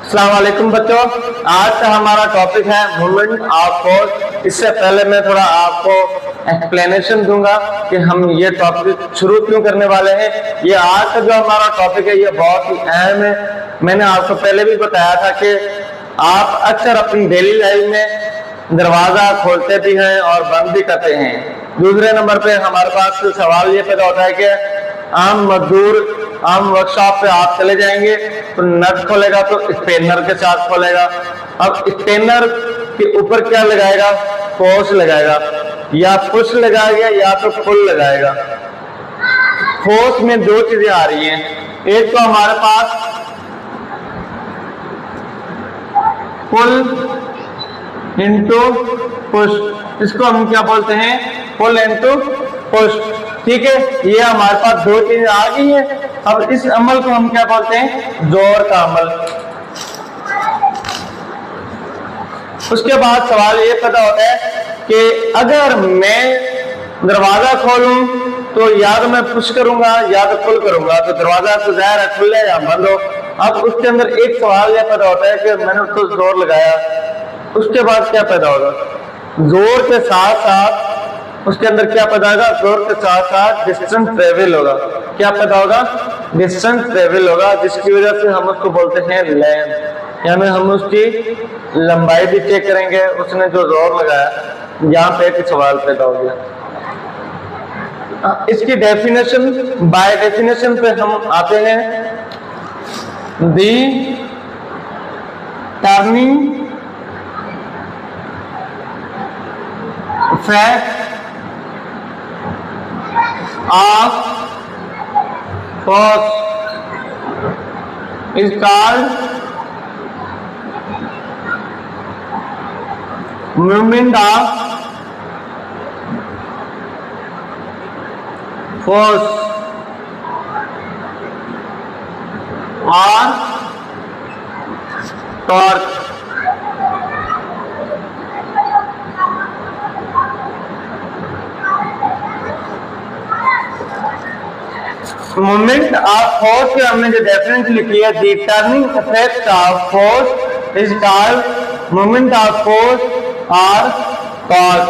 अस्सलाम वालेकुम बच्चों, आज का हमारा टॉपिक है मूवमेंट ऑफ फोर्स। इससे पहले मैं थोड़ा आपको एक्सप्लेनेशन दूंगा कि हम ये टॉपिक शुरू क्यों करने वाले हैं। ये आज का जो हमारा टॉपिक है ये बहुत ही अहम है। मैंने आपको पहले भी बताया था कि आप अक्सर अपनी डेली लाइफ में दरवाजा खोलते भी हैं और बंद भी करते हैं। दूसरे नंबर पे हमारे पास सवाल ये पैदा होता है कि आम वर्कशॉप पे आप चले जाएंगे तो नट खोलेगा तो स्पेनर के साथ खोलेगा। अब स्पेनर के ऊपर क्या लगाएगा? फोर्स लगाएगा, या पुश लगाएगा या तो पुल लगाएगा। फोर्स में दो चीजें आ रही हैं, एक तो हमारे पास पुल इनटू पुश, इसको हम क्या बोलते हैं? पुल इनटू पुश। ठीक है, ये हमारे पास दो चीजें आ गई हैं। अब इस अमल को हम क्या बोलते हैं? जोर का अमल। उसके बाद सवाल ये पैदा होता है कि अगर मैं दरवाजा खोलूं तो या तो मैं पुश करूंगा या तो पुल करूंगा, तो दरवाजा तो जाहिर है खुले या बंद हो। अब उसके अंदर एक सवाल यह पैदा होता है कि मैंने उसको जोर लगाया, उसके बाद क्या पैदा होगा? जोर के साथ साथ उसके अंदर क्या पैदा होगा? जोर के साथ साथ डिस्टेंस ट्रेवल होगा। क्या पैदा होगा? डिस्टेंस ट्रेवल होगा, जिसकी वजह से हम उसको बोलते हैं लेंथ, यानी हम उसकी लंबाई भी चेक करेंगे। उसने जो जोर लगाया, यहाँ पे एक सवाल पैदा हो गया। इसकी डेफिनेशन, बाय डेफिनेशन पे हम आते हैं। The turning effect of force is called movement of force or torque। Moment of force के हमने जो डेफिनेशन लिखी है, the turning effect of force is called moment of force और टॉर्क।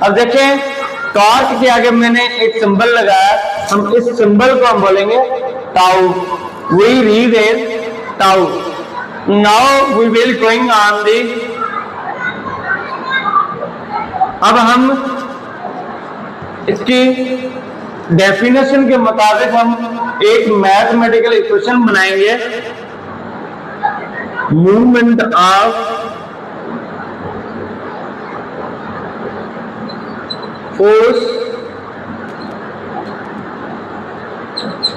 अब देखें, टॉर्क के आगे मैंने एक सिंबल लगाया, हम इस सिंबल को हम बोलेंगे tau. We read as tau. Now we will going on the. अब हम इसकी डेफिनेशन के मुताबिक हम एक मैथमेटिकल इक्वेशन बनाएंगे। Movement of force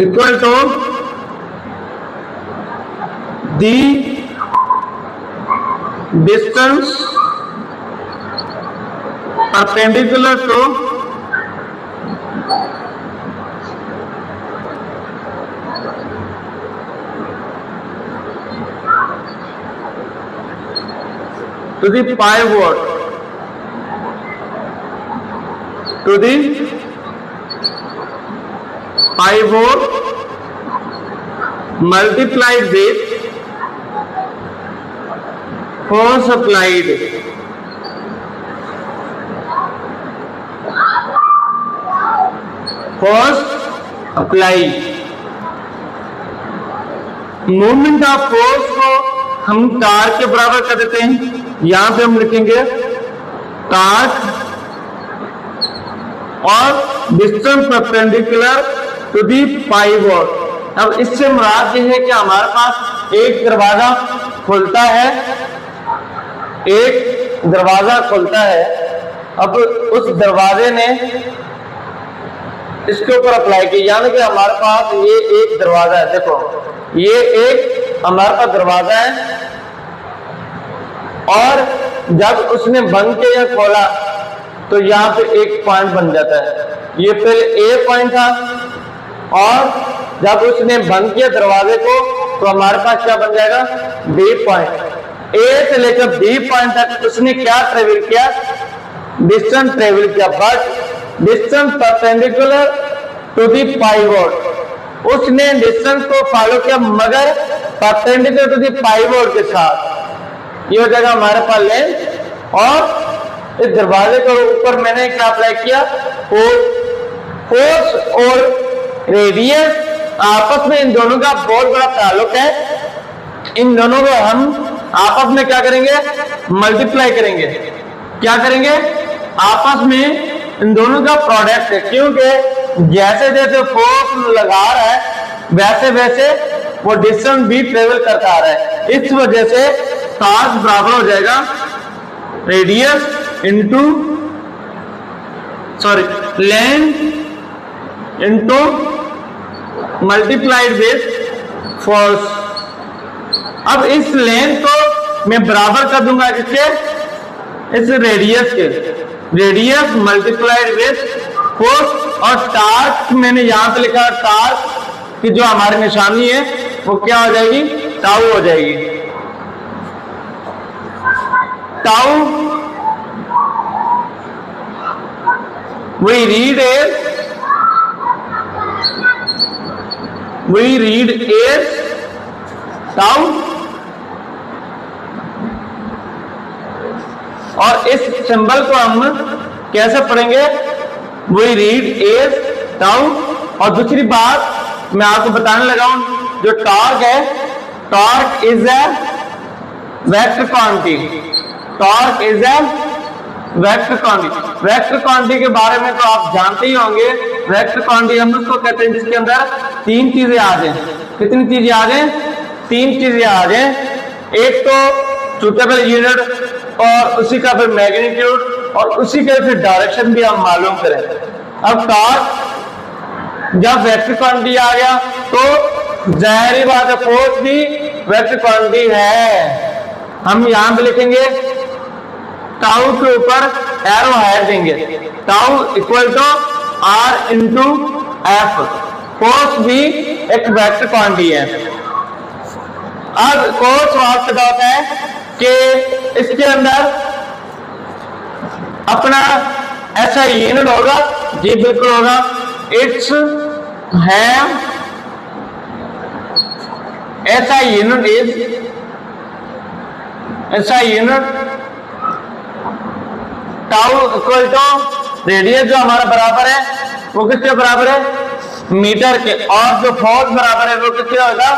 equal to the distance perpendicular to to the pivot, to the pivot multiplied with force applied, force applied। Movement of force को हम टार्क के बराबर कर देते हैं। यहां पे हम लिखेंगे टार्क और distance perpendicular to the pivot. अब इससे मुराद ये है कि हमारे पास एक दरवाजा खुलता है, एक दरवाजा खुलता है। अब उस दरवाजे ने इसके ऊपर अप्लाई किया, यानी कि हमारे पास ये एक दरवाजा है। देखो, ये एक हमारे पास दरवाजा है और जब उसने बंद किया या खोला तो यहाँ पे एक पॉइंट बन जाता है। ये पहले ए पॉइंट था और जब उसने बंद किया दरवाजे को तो हमारे पास क्या बन जाएगा? B point. ए से लेकर बी पॉइंट तक उसने क्या ट्रेवल किया? डिस्टेंस ट्रेवल किया, but distance perpendicular to the pivot. उसने डिस्टेंस को फॉलो किया मगर परपेंडिकुलर टू द पाइवोट के साथ। ये हो जाएगा हमारे पास लेंथ। और इस दरवाजे के ऊपर मैंने क्या अप्लाई किया, फोर्स और रेडियस आपस में इन दोनों का बहुत बड़ा ताल्लुक है। इन दोनों को हम आपस में क्या करेंगे, मल्टीप्लाई करेंगे। क्या करेंगे, आपस में इन दोनों का प्रोडक्ट है, क्योंकि जैसे जैसे फोर्स लगा रहा है वैसे वैसे वो डिस्टेंस भी ट्रेवल करता आ रहा है। इस वजह से टॉर्क बराबर हो जाएगा radius into length into multiplied with force. अब इस लेंथ को मैं बराबर कर दूंगा किसके, इस रेडियस के, रेडियस मल्टीप्लाइड विथ फोर्स। और टार्क मैंने यहां पे लिखा, टार्क की जो हमारी निशानी है वो क्या हो जाएगी, टाउ हो जाएगी। Tau we read as tau। और इस सिंबल को हम कैसे पढ़ेंगे, we read as tau। और दूसरी बात मैं आपको बताने लगा हूं, जो टॉर्क है, torque is a vector quantity. Torque is a vector quantity. Vector quantity के बारे में तो आप जानते ही होंगे। वेक्टर क्वांटिटी हम उसको कहते हैं जिसके अंदर तीन चीजें आ जाए। कितनी चीजें आ जाए, तीन चीजें आ जाए। एक तो सुटेबल यूनिट और उसी का फिर मैग्नीट्यूड और उसी का फिर डायरेक्शन भी हम मालूम करें। अब टॉर्क जब वेक्टर क्वांटिटी आ गया तो जाहिर बात है फोर्स भी वेक्टर क्वांटिटी है। हम यहां पे लिखेंगे टाउ के ऊपर एरो हायर देंगे, tau equal to r into f. Force भी एक वेक्टर क्वांटिटी है। अब कोर्स सवाल पैदा होता है कि इसके अंदर अपना ऐसा यूनिट होगा, जी बिल्कुल होगा। इट्स है ऐसा यूनिट इज, ऐसा unit tau equal to radius जो हमारा बराबर है वो किसके बराबर है, मीटर के। और जो फोर्स बराबर है वो किसके होगा,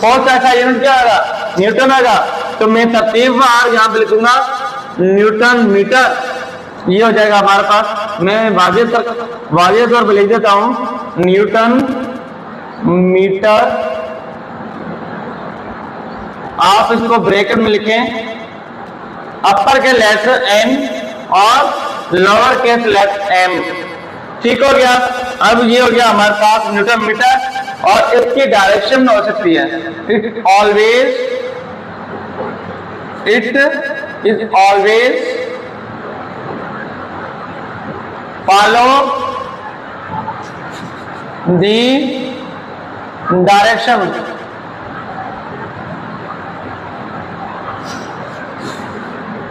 फोर्स ऐसा यूनिट क्या होगा, न्यूटन होगा। तो मैं तरतीब बार यहां पे लिखूंगा न्यूटन मीटर। ये हो जाएगा हमारे पास। मैं वाजिब तौर पर लिख देता हूं न्यूटन मीटर। आप इसको ब्रैकेट में लिखें, अपर के लेटर एन और लोअर केस लेटर एम। ठीक हो गया। अब ये हो गया हमारे पास न्यूटन मीटर। और इसकी डायरेक्शन हो सकती है, it is always follow the direction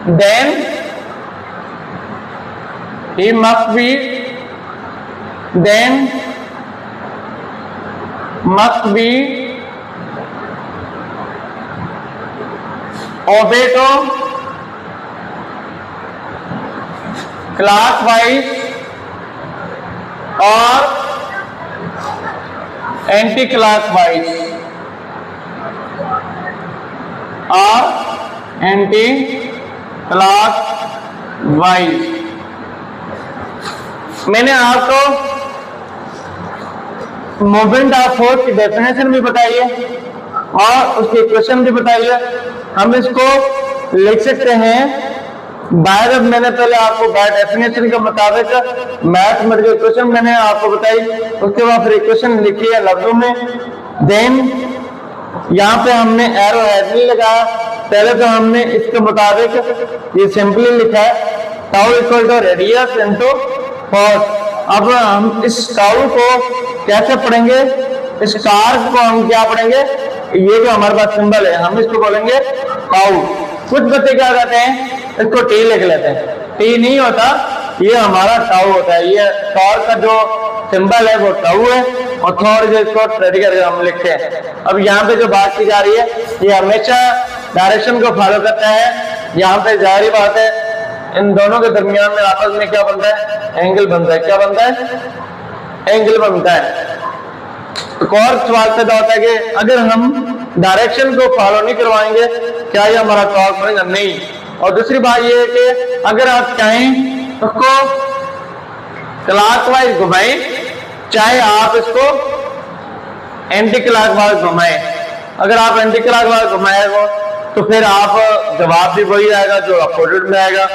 then he must be obey to clockwise और एंटी क्लॉकवाइज और एंटी क्लॉकवाइज। मैंने आपको मूवमेंट ऑफ फोर्स की डेफिनेशन भी बताई है और उसकी इक्वेशन भी बताई है। हम इसको लिख सकते हैं बाय। मैंने पहले आपको बाय डेफिनेशन के मुताबिक मैथमेटिकल इक्वेशन मैंने आपको बताई, उसके बाद फिर इक्वेशन लिखी है लफ्जों में। देन यहाँ पे हमने एरो हेड नहीं लगाया, पहले तो हमने इसके मुताबिक ये सिंपली लिखा है tau equal to radius into force. अब हम इस टाउ को कैसे पढ़ेंगे, इस टार्क को हम क्या पढ़ेंगे, ये जो हमारे पास सिंबल है हम इसको बोलेंगे टाउ। कुछ बच्चे क्या कहते हैं इसको टी लिख लेते हैं, टी नहीं होता, ये हमारा टाउ होता है। ये टॉर्क का जो सिंबल है वो टाउ है और थोड़ी देर इसको रेडी करके हम लिखते हैं। अब यहाँ पे जो बात की जा रही है ये हमेशा डायरेक्शन को फॉलो करता है। यहाँ पे जाहिर बात है इन दोनों के दरमियान में आपस में क्या बनता है, एंगल बनता है। क्या बनता है, एंगल बनता है। एक और सवाल पैदा होता है कि अगर हम डायरेक्शन को फॉलो नहीं करवाएंगे क्या ये हमारा टॉर्क बनेगा? नहीं। और दूसरी बात ये है कि अगर आप चाहें उसको क्लॉकवाइज घुमाएं, चाहे आप इसको एंटी क्लॉकवाइज घुमाएं। अगर आप एंटी क्लॉकवाइज घुमाएगा तो फिर आप जवाब भी वही आएगा जो अपोजिट में आएगा।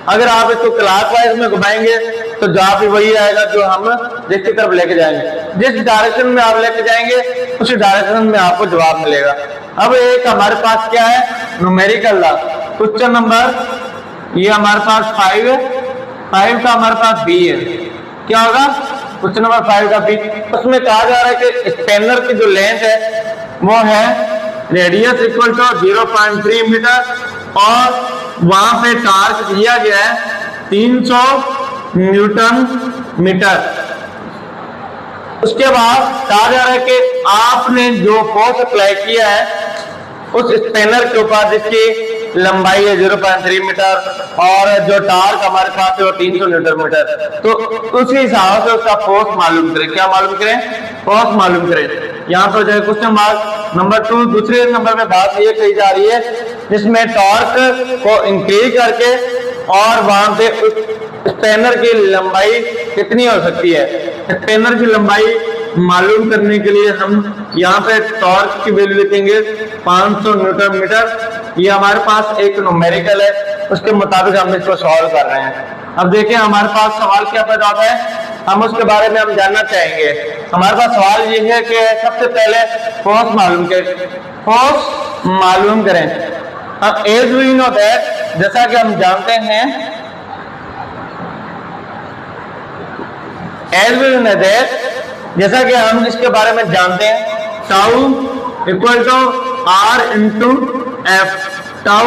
अगर आप इसको क्लॉकवाइज में घुमाएंगे तो जवाब भी वही आएगा जो हम जिसकी तरफ लेके जाएंगे। जिस डायरेक्शन में आप लेके जाएंगे उसी डायरेक्शन में आपको जवाब मिलेगा। अब एक हमारे पास क्या है, न्यूमेरिकल ला क्वेश्चन नंबर, ये हमारे पास 5 है, 5 का हमारे पास बी है। क्या होगा क्वेश्चन नंबर 5 का बी? उसमें कहा जा रहा है कि स्पैनर की जो लेंथ है वो है रेडियस इक्वल टू 0.3 मीटर और वहां पे टार्क दिया गया है 300 न्यूटन मीटर। उसके बाद कहा जा रहा है कि आपने जो फोर्स अप्लाई किया है उस स्पैनर के ऊपर जिसकी लंबाई है 0.3 मीटर और जो टार्क हमारे पास है वो 300 न्यूटन मीटर, तो उसी हिसाब से उसका फोर्स मालूम करें। क्या मालूम करें? फोर्स मालूम करें। यहाँ पर जो क्वेश्चन मार्क नंबर 2 दूसरे नंबर में बात ये कही जा रही है जिसमें टॉर्क को इंक्रीज करके और वहां पे उस स्पैनर की लंबाई कितनी हो सकती है। स्पैनर की लंबाई मालूम करने के लिए हम यहाँ पे टॉर्क की वैल्यू लिखेंगे 500 न्यूटन मीटर। ये हमारे पास एक न्यूमेरिकल है, उसके मुताबिक हम इसको सॉल्व कर रहे हैं। अब देखिए हमारे पास सवाल क्या पैदा होता है, हम उसके बारे में हम जानना चाहेंगे। हमारे पास सवाल ये है कि सबसे पहले फोर्स मालूम करें, फोर्स मालूम करें। अब एज वी नो दैट, जैसा कि हम जानते हैं, एज वी नो दैट, जैसा कि हम इसके बारे में जानते हैं, tau equal to r into f. Tau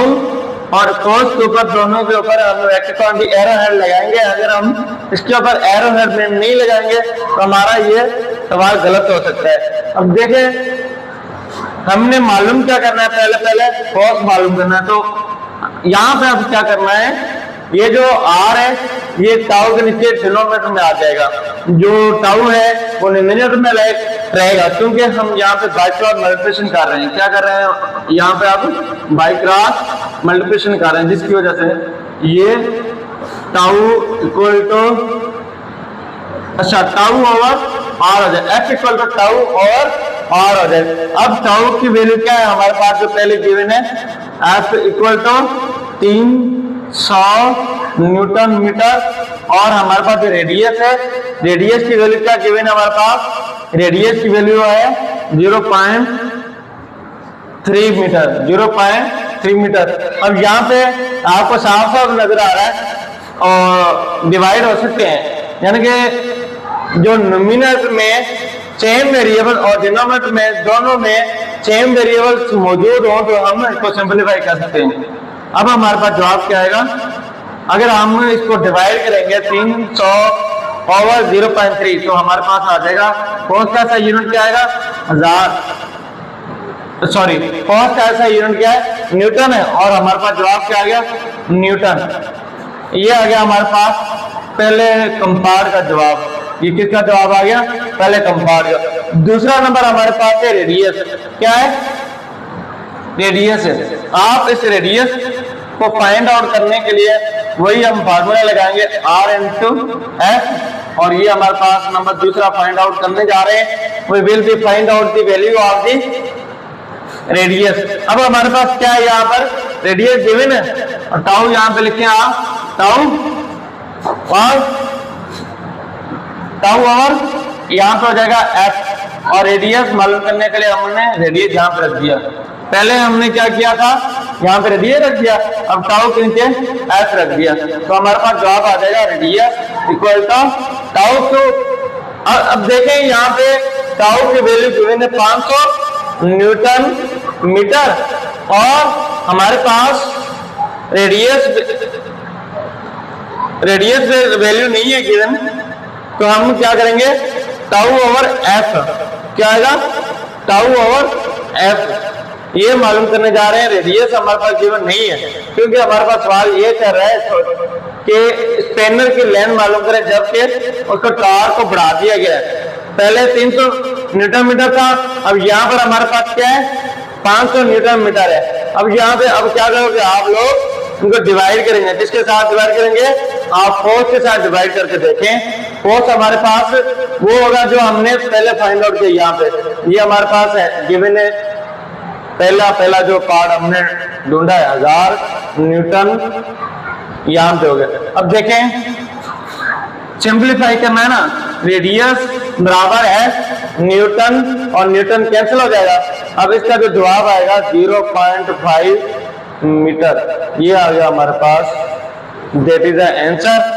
और कोस के ऊपर दोनों के ऊपर हम रेक्टिफाइंग एरो हेड लगाएंगे। अगर हम इसके ऊपर एरो हेड में नहीं लगाएंगे तो हमारा ये सवाल गलत हो सकता है। अब देखें हमने मालूम क्या करना है, पहले फोर्स मालूम करना है। तो यहाँ पे अब क्या करना है, ये जो आर है ये टाउ के नीचे किलोमीटर में आ जाएगा, जो टाउ है वो मिनट में रहेगा क्योंकि हम यहाँ पे बाई क्रॉस मल्टीप्लिकेशन कर रहे हैं। क्या कर रहे हैं यहाँ पे, आप बाई क्रॉस मल्टीप्लिकेशन कर रहे हैं, जिसकी वजह से ये टाउ इक्वल टू, अच्छा टाउ ओवर आर हो जाए, एफ इक्वल टू टाउ और आर हो जाए। अब टाउ की वैल्यू क्या है हमारे पास जो पहले गिवन है, f equal to 300 newton metre और हमारे पास जो रेडियस है, रेडियस की वैल्यू क्या गिवन है हमारे पास, रेडियस की वैल्यू है 0.3 मीटर, 0.3 मीटर। अब यहाँ पे आपको साफ साफ नजर आ रहा है और डिवाइड हो सकते हैं, यानी कि जो नोमिनेटर में सेम वेरिएबल और डिनोमिनेटर में दोनों में सेम वेरिएबल्स मौजूद हो तो हम इसको सिंपलीफाई कर सकते हैं। अब हमारे पास जवाब क्या आएगा, अगर हम इसको डिवाइड करेंगे 300 ओवर 0.3 तो हमारे पास आ जाएगा कौन सा ऐसा यूनिट क्या आएगा, 1000, सॉरी कौन सा ऐसा यूनिट क्या है, न्यूटन है। और हमारे पास जवाब क्या आ गया, न्यूटन। ये आ गया हमारे पास पहले कंपाउंड का जवाब। ये किसका जवाब आ गया, पहले कंपाउंड का। दूसरा नंबर हमारे पास है रेडियस। क्या है, रेडियस है। आप इस रेडियस को फाइंड आउट करने के लिए वही हम फार्मूला लगाएंगे R इंटू एफ, और ये हमारे पास नंबर दूसरा फाइंड आउट करने जा रहे हैं, we will be find out the value of the radius. अब हमारे पास क्या है, यहाँ पर रेडियस गिवन है और टाउ यहाँ पे लिखे आप, टाउ और यहाँ पे हो जाएगा एफ, और रेडियस मालूम करने के लिए हमने रेडियस यहाँ पे रख दिया। पहले हमने क्या किया था, यहाँ पे रेडियस रख दिया, अब टाउ के नीचे एफ रख दिया, तो हमारे पास जवाब आ जाएगा radius equal to tau two. अब देखें यहाँ पे टाउ की वैल्यू गिवन है 500 न्यूटन मीटर और हमारे पास रेडियस वैल्यू नहीं है गिवन, तो हम क्या करेंगे टाउ ओवर एफ, क्या आएगा टाउ ओवर एफ। ये मालूम करने जा रहे हैं। रेडियस हमारे पास गिवन नहीं है, क्योंकि हमारे पास सवाल ये कर रहा है कि स्पेनर की लेंथ मालूम करें जबकि उसको टार को बढ़ा दिया गया है। पहले 300 न्यूटन मीटर था, अब यहाँ पर हमारे पास क्या है 500 न्यूटन मीटर है। अब यहाँ पे अब क्या करोगे आप लोग उनको डिवाइड करेंगे। किसके साथ डिवाइड करेंगे? आप फोर्स के साथ डिवाइड करके देखें। फोर्स हमारे पास वो होगा जो हमने पहले फाइंड आउट किया। यहाँ पे ये हमारे पास है गिवन है, पहला जो पार्ट हमने ढूंढा है 1000 न्यूटन, यहाँ पे हो गया। अब देखें सिंप्लीफाई करना है ना, रेडियस बराबर है न्यूटन और न्यूटन कैंसिल हो जाएगा। अब इसका जो जवाब आएगा 0.5 मीटर, ये आ गया हमारे पास, दैट इज द आंसर।